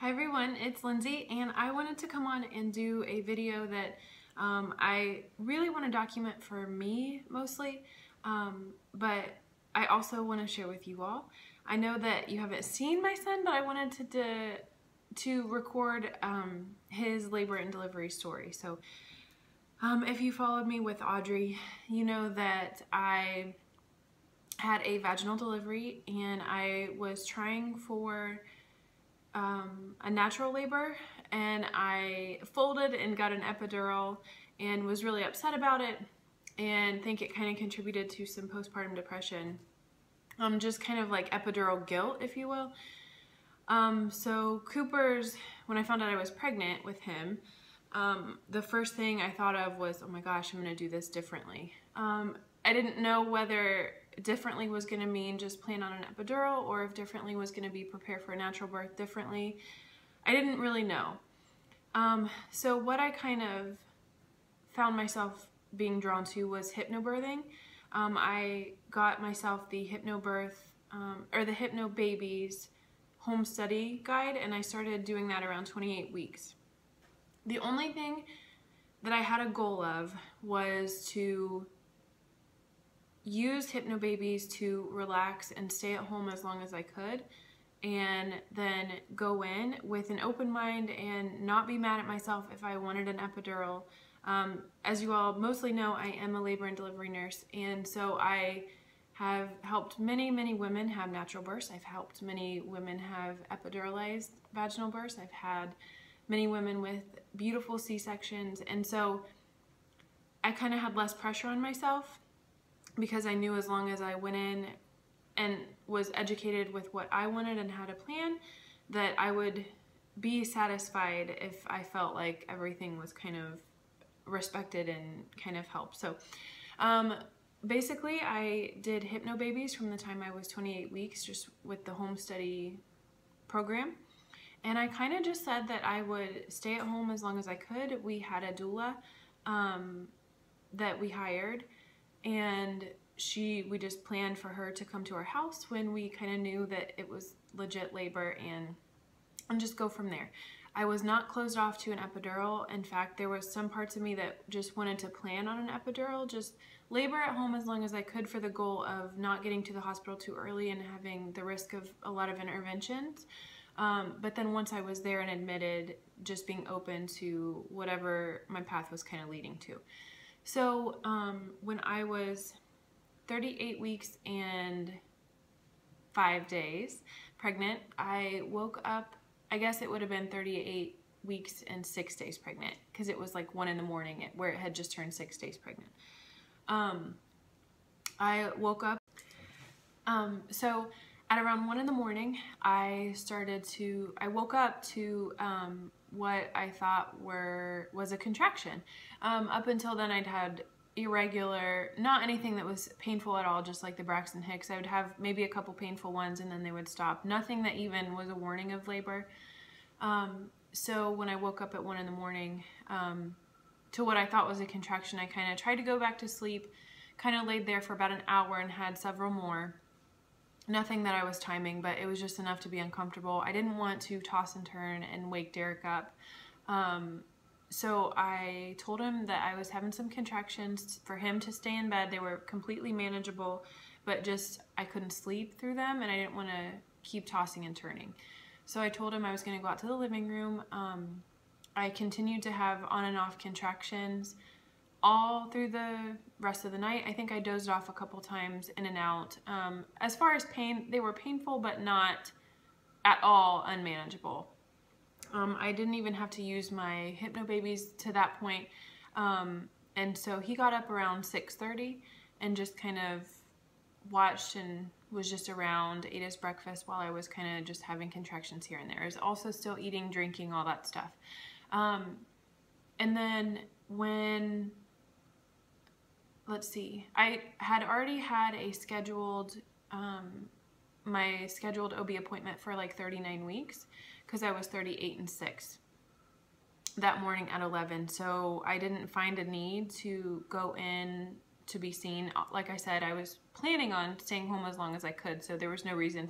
Hi everyone, it's Lindsay, and I wanted to come on and do a video that I really want to document for me mostly, but I also want to share with you all. I know that you haven't seen my son, but I wanted to record his labor and delivery story. So if you followed me with Audrey, you know that I had a vaginal delivery and I was trying for a natural labor, and I folded and got an epidural and was really upset about it and think it kind of contributed to some postpartum depression. Just kind of like epidural guilt, if you will. So Cooper's, when I found out I was pregnant with him, the first thing I thought of was, oh my gosh, I'm going to do this differently. I didn't know whether differently was going to mean just plan on an epidural, or if differently was going to be prepare for a natural birth differently. I didn't really know. So what I kind of found myself being drawn to was hypnobirthing. I got myself the Hypnobirth, or the Hypnobabies home study guide, and I started doing that around 28 weeks. The only thing that I had a goal of was to use Hypnobabies to relax and stay at home as long as I could, and then go in with an open mind and not be mad at myself if I wanted an epidural. As you all mostly know, I am a labor and delivery nurse, and so I have helped many women have natural births. I've helped many women have epiduralized vaginal births. I've had many women with beautiful C-sections, and so I kind of had less pressure on myself, because I knew as long as I went in and was educated with what I wanted and had a plan, that I would be satisfied if I felt like everything was kind of respected and kind of helped. So basically I did Hypnobabies from the time I was 28 weeks, just with the home study program. And I kind of just said that I would stay at home as long as I could. We had a doula that we hired, and we just planned for her to come to our house when we kind of knew that it was legit labor, and just go from there. I was not closed off to an epidural. In fact, there was some parts of me that just wanted to plan on an epidural, just labor at home as long as I could, for the goal of not getting to the hospital too early and having the risk of a lot of interventions. But then once I was there and admitted, just being open to whatever my path was kind of leading to. So when I was 38 weeks and 5 days pregnant, I woke up, I guess it would have been 38 weeks and 6 days pregnant, because it was like 1 in the morning where it had just turned 6 days pregnant. I woke up, so at around 1 in the morning, I woke up to what I thought was a contraction. Up until then, I'd had irregular, not anything that was painful at all, just like the Braxton Hicks. I would have maybe a couple painful ones and then they would stop. Nothing that even was a warning of labor. So when I woke up at 1 in the morning to what I thought was a contraction, I kind of tried to go back to sleep, kind of laid there for about an hour and had several more. Nothing that I was timing, but it was just enough to be uncomfortable. I didn't want to toss and turn and wake Derek up. So I told him that I was having some contractions, for him to stay in bed. They were completely manageable, but just I couldn't sleep through them, and I didn't want to keep tossing and turning. So I told him I was going to go out to the living room. I continued to have on and off contractions all through the rest of the night. I think I dozed off a couple times in and out. As far as pain, they were painful, but not at all unmanageable. I didn't even have to use my Hypnobabies to that point. And so he got up around 6:30 and just kind of watched and was just around, ate his breakfast while I was kind of just having contractions here and there. I was also still eating, drinking, all that stuff. And then when, let's see, I had already had a scheduled, my scheduled OB appointment for like 39 weeks, because I was 38 and 6 that morning at 11. So I didn't find a need to go in to be seen. Like I said, I was planning on staying home as long as I could, so there was no reason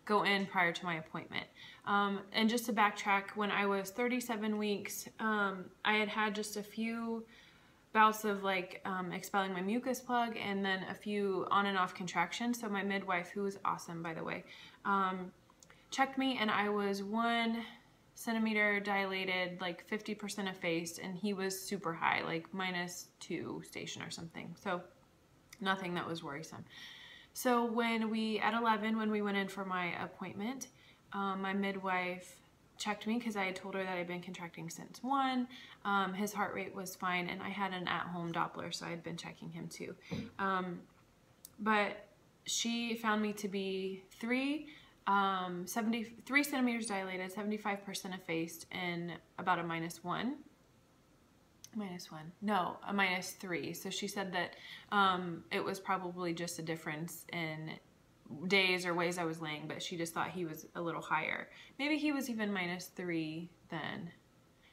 go in prior to my appointment. And just to backtrack, when I was 37 weeks, I had just a few bouts of like expelling my mucus plug, and then a few on and off contractions. So my midwife, who was awesome by the way, checked me, and I was 1 centimeter dilated, like 50% effaced, and he was super high, like -2 station or something. So nothing that was worrisome. So when we, at 11, when we went in for my appointment, my midwife checked me because I had told her that I'd been contracting since 1. His heart rate was fine, and I had an at-home Doppler, so I had been checking him too. But she found me to be 3 centimeters dilated, 75% effaced, and about a -1. No, a -3. So she said that it was probably just a difference in days or ways I was laying, but she just thought he was a little higher. Maybe he was even -3 then.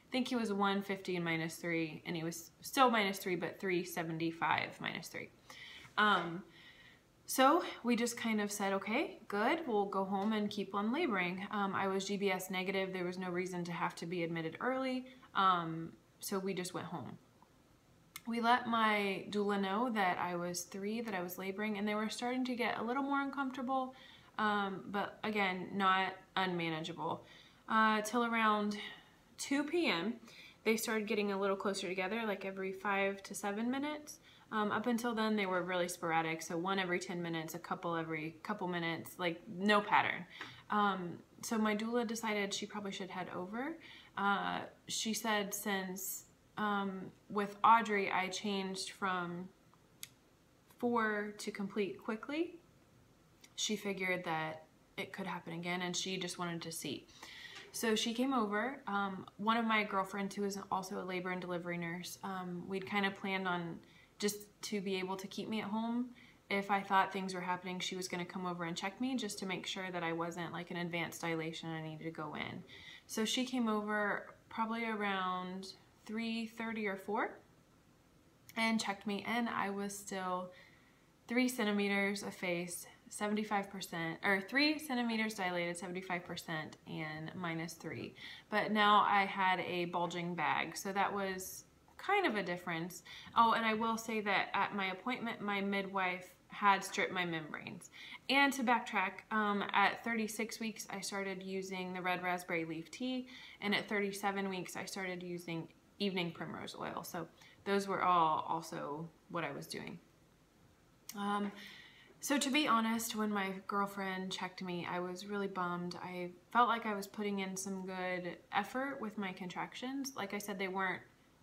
I think he was 150 and -3, and he was still -3, but 375 -3. So we just kind of said, okay, good, we'll go home and keep on laboring. I was GBS negative. There was no reason to have to be admitted early. So we just went home. We let my doula know that I was 3, that I was laboring, and they were starting to get a little more uncomfortable, but again, not unmanageable. Till around 2 p.m., they started getting a little closer together, like every 5 to 7 minutes. Up until then, they were really sporadic, so 1 every 10 minutes, a couple every couple minutes, like no pattern. So my doula decided she probably should head over. She said since with Audrey, I changed from 4 to complete quickly, she figured that it could happen again, and she just wanted to see. So she came over. One of my girlfriends, who is also a labor and delivery nurse, we'd kind of planned on just to be able to keep me at home. If I thought things were happening, she was going to come over and check me just to make sure that I wasn't like an advanced dilation and I needed to go in. So she came over probably around 3:30 or 4 and checked me, and I was still 3 centimeters effaced, 75%, or 3 centimeters dilated, 75%, and -3. But now I had a bulging bag, so that was kind of a difference. Oh, and I will say that at my appointment, my midwife had stripped my membranes. And to backtrack, at 36 weeks, I started using the red raspberry leaf tea, and at 37 weeks, I started using evening primrose oil. So those were all also what I was doing. So to be honest, when my girlfriend checked me, I was really bummed. I felt like I was putting in some good effort with my contractions. Like I said, they weren't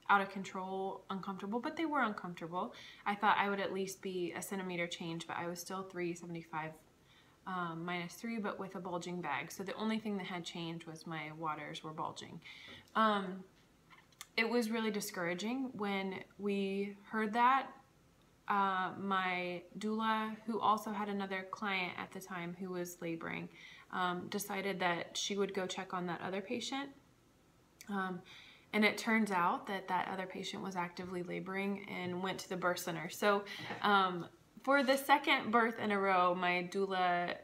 out of control, uncomfortable, but they were uncomfortable. I thought I would at least be a centimeter change, but I was still 375 -3, but with a bulging bag. So the only thing that had changed was my waters were bulging. It was really discouraging when we heard that. My doula, who also had another client at the time who was laboring, decided that she would go check on that other patient. And it turns out that that other patient was actively laboring and went to the birth center. So for the second birth in a row, my doula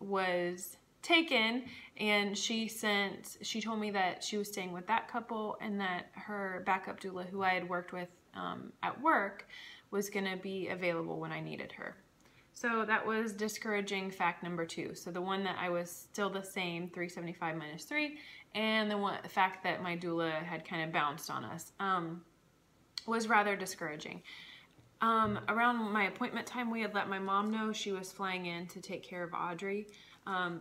was taken, and she told me that she was staying with that couple, and that her backup doula, who I had worked with at work, was going to be available when I needed her. So that was discouraging fact number 2. So the one that I was still the same, 375 -3, and the fact that my doula had kind of bounced on us was rather discouraging. Around my appointment time, we had let my mom know she was flying in to take care of Audrey.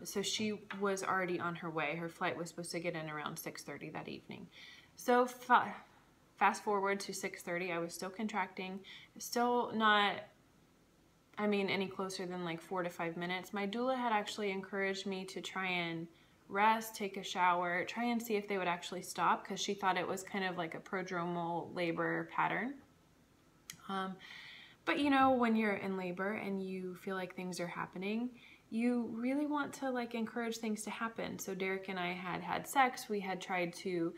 So she was already on her way. Her flight was supposed to get in around 6:30 that evening. So fast forward to 6:30, I was still contracting, still not, I mean, any closer than like 4 to 5 minutes. My doula had actually encouraged me to try and rest, take a shower, try and see if they would actually stop, because she thought it was kind of like a prodromal labor pattern. But you know, when you're in labor and you feel like things are happening, you really want to like encourage things to happen. So Derek and I had sex. We had tried to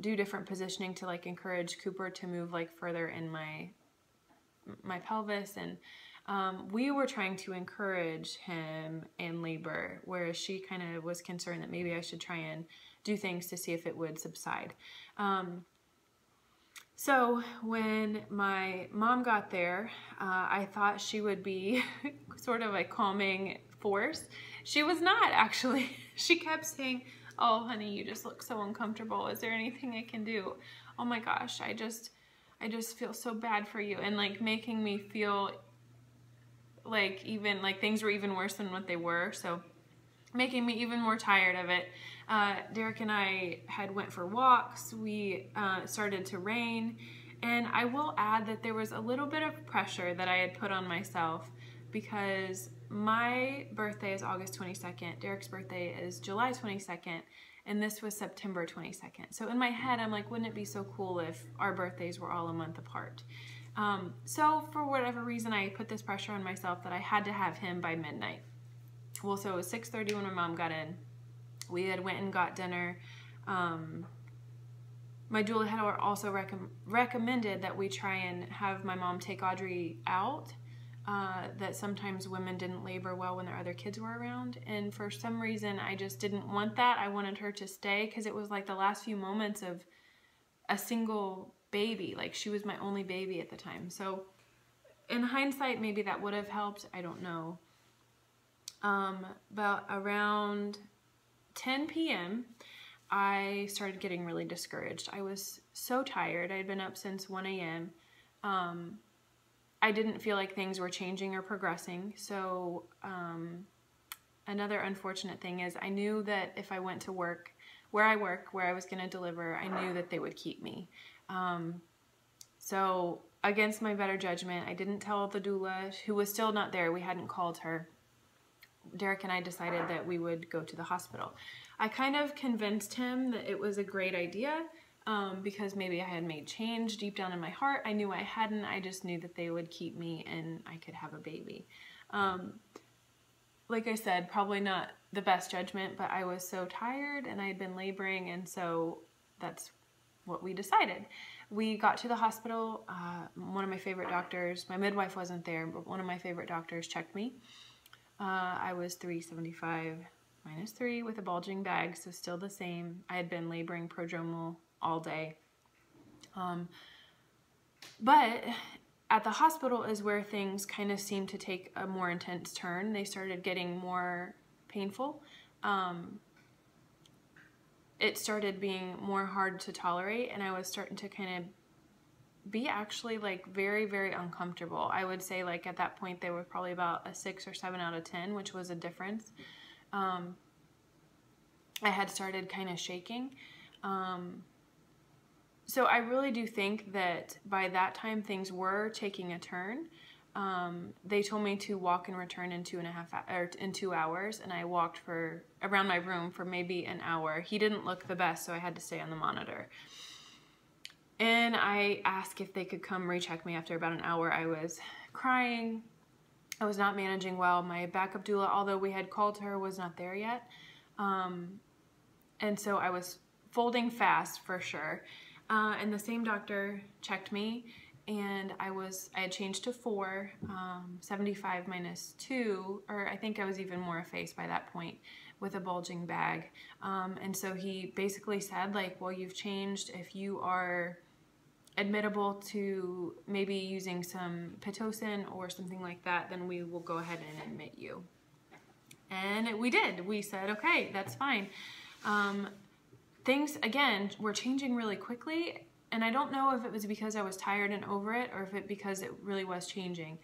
do different positioning to like encourage Cooper to move like further in my pelvis, and we were trying to encourage him in labor, whereas she kind of was concerned that maybe I should try and do things to see if it would subside. So when my mom got there, I thought she would be sort of a calming force. She was not, actually. She kept saying, "Oh, honey, you just look so uncomfortable. Is there anything I can do? Oh my gosh, I just feel so bad for you," and like making me feel like even like things were even worse than what they were. So making me even more tired of it. Derek and I had went for walks. We started to rain, and I will add that there was a little bit of pressure that I had put on myself because my birthday is August 22nd. Derek's birthday is July 22nd, and this was September 22nd. So in my head, I'm like, wouldn't it be so cool if our birthdays were all a month apart? So for whatever reason, I put this pressure on myself that I had to have him by midnight. Well, so it was 6:30 when my mom got in. We had went and got dinner. My doula had also recommended that we try and have my mom take Audrey out, that sometimes women didn't labor well when their other kids were around. And for some reason, I just didn't want that. I wanted her to stay because it was like the last few moments of a single baby. Like she was my only baby at the time. So in hindsight, maybe that would have helped. I don't know. About around 10 p.m., I started getting really discouraged. I was so tired. I had been up since 1 a.m. I didn't feel like things were changing or progressing. So another unfortunate thing is I knew that if I went to work, where I was going to deliver, I knew that they would keep me. So against my better judgment, I didn't tell the doula, who was still not there. We hadn't called her. Derek and I decided that we would go to the hospital. I kind of convinced him that it was a great idea because maybe I had made change deep down in my heart. I knew I hadn't. I just knew that they would keep me and I could have a baby. Like I said, probably not the best judgment, but I was so tired and I had been laboring, and so that's what we decided. We got to the hospital. One of my favorite doctors, my midwife wasn't there, but one of my favorite doctors checked me. I was 375 minus 3 with a bulging bag, so still the same. I had been laboring prodromal all day. But at the hospital is where things kind of seemed to take a more intense turn. They started getting more painful. It started being more hard to tolerate, and I was starting to kind of be actually like very, very uncomfortable. I would say like at that point they were probably about a 6 or 7 out of 10, which was a difference. I had started kind of shaking. So I really do think that by that time things were taking a turn. They told me to walk and return in 2 hours, and I walked for around my room for maybe an hour. He didn't look the best, so I had to stay on the monitor. And I asked if they could come recheck me after about an hour. I was crying. I was not managing well. My backup doula, although we had called her, was not there yet. And so I was folding fast for sure. And the same doctor checked me, and I had changed to 4, 75 minus 2, or I think I was even more effaced by that point with a bulging bag. And so he basically said like, well, you've changed. If you are admittable to maybe using some Pitocin or something like that, then we will go ahead and admit you. And we did. We said, okay, that's fine. Things, again, were changing really quickly, and I don't know if it was because I was tired and over it or if it because it really was changing.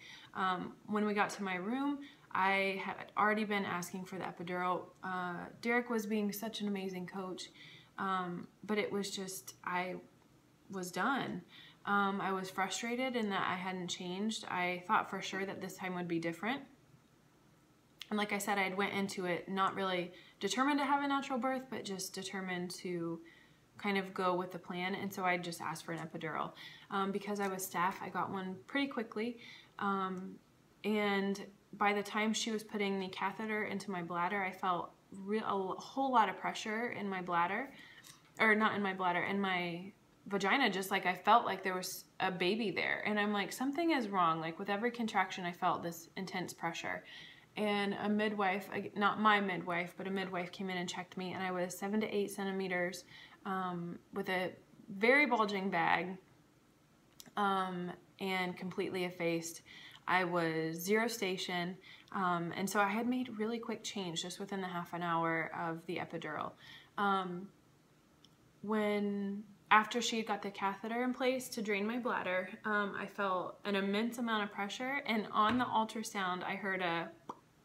When we got to my room, I had already been asking for the epidural. Derek was being such an amazing coach, but it was just, I was done. I was frustrated in that I hadn't changed. I thought for sure that this time would be different. And like I said, I had went into it not really determined to have a natural birth, but just determined to kind of go with the plan. And so I just asked for an epidural. Because I was staff, I got one pretty quickly. And by the time she was putting the catheter into my bladder, I felt a whole lot of pressure in my bladder, or not in my bladder, in my vagina, just like I felt like there was a baby there. And I'm like, something is wrong. Like with every contraction, I felt this intense pressure. And a midwife, not my midwife, but a midwife came in and checked me, and I was 7 to 8 centimeters with a very bulging bag and completely effaced. I was 0 station, and so I had made really quick change just within the half an hour of the epidural. After she got the catheter in place to drain my bladder, I felt an immense amount of pressure, and on the ultrasound I heard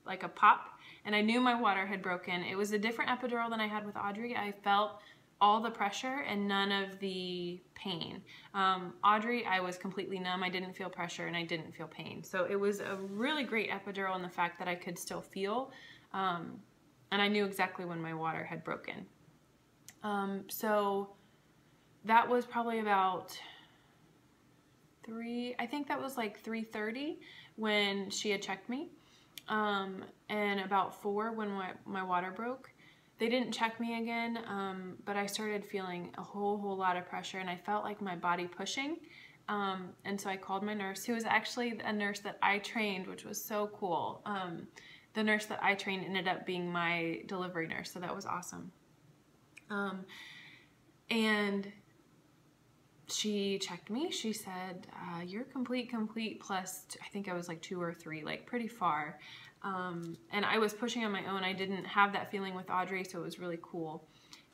like a pop, and I knew my water had broken. It was a different epidural than I had with Audrey. I felt all the pressure and none of the pain. Audrey, I was completely numb. I didn't feel pressure and I didn't feel pain. So it was a really great epidural in the fact that I could still feel, and I knew exactly when my water had broken. So that was probably about I think that was like 3:30 when she had checked me. And about 4 when my water broke. They didn't check me again, but I started feeling a whole lot of pressure, and I felt like my body pushing. And so I called my nurse, who was actually a nurse that I trained, which was so cool. The nurse that I trained ended up being my delivery nurse, so that was awesome. And she checked me. She said, you're complete plus, I think I was like 2 or 3, like pretty far. And I was pushing on my own. I didn't have that feeling with Audrey, so it was really cool.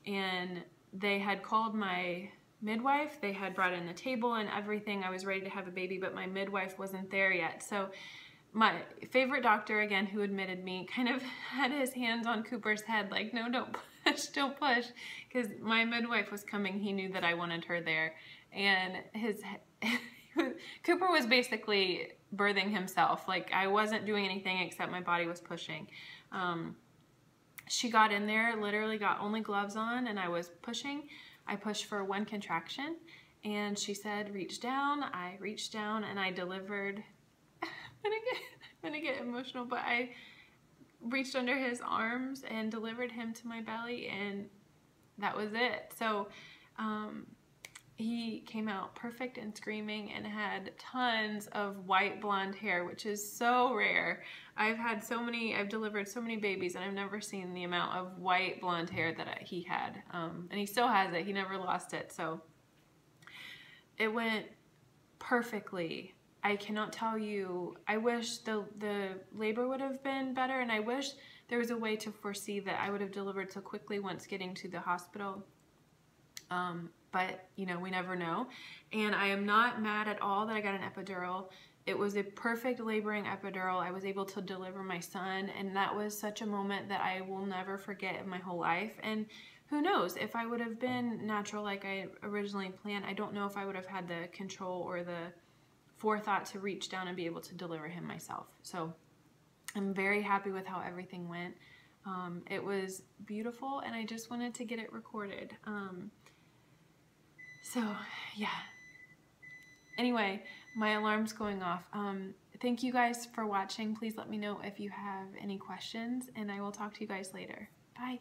And they had called my midwife. They had brought in the table and everything. I was ready to have a baby, but my midwife wasn't there yet. So my favorite doctor, again, who admitted me, kind of had his hands on Cooper's head, like, no, don't don't push, because my midwife was coming. He knew that I wanted her there, and Cooper was basically birthing himself. Like, I wasn't doing anything except my body was pushing. She got in there, literally got only gloves on, and I was pushing. I pushed for 1 contraction, and she said, reach down. I reached down, and I delivered. I'm gonna get emotional, but I reached under his arms and delivered him to my belly, and that was it. So he came out perfect and screaming and had tons of white blonde hair, which is so rare. I've delivered so many babies, and I've never seen the amount of white blonde hair that he had. And he still has it. He never lost it. So it went perfectly. I cannot tell you, I wish the labor would have been better, and I wish there was a way to foresee that I would have delivered so quickly once getting to the hospital. But, you know, we never know. And I am not mad at all that I got an epidural. It was a perfect laboring epidural. I was able to deliver my son, and that was such a moment that I will never forget in my whole life. And who knows, if I would have been natural like I originally planned, I don't know if I would have had the control or the forethought to reach down and be able to deliver him myself. So I'm very happy with how everything went. It was beautiful, and I just wanted to get it recorded. So yeah. Anyway, my alarm's going off. Thank you guys for watching. Please let me know if you have any questions, and I will talk to you guys later. Bye.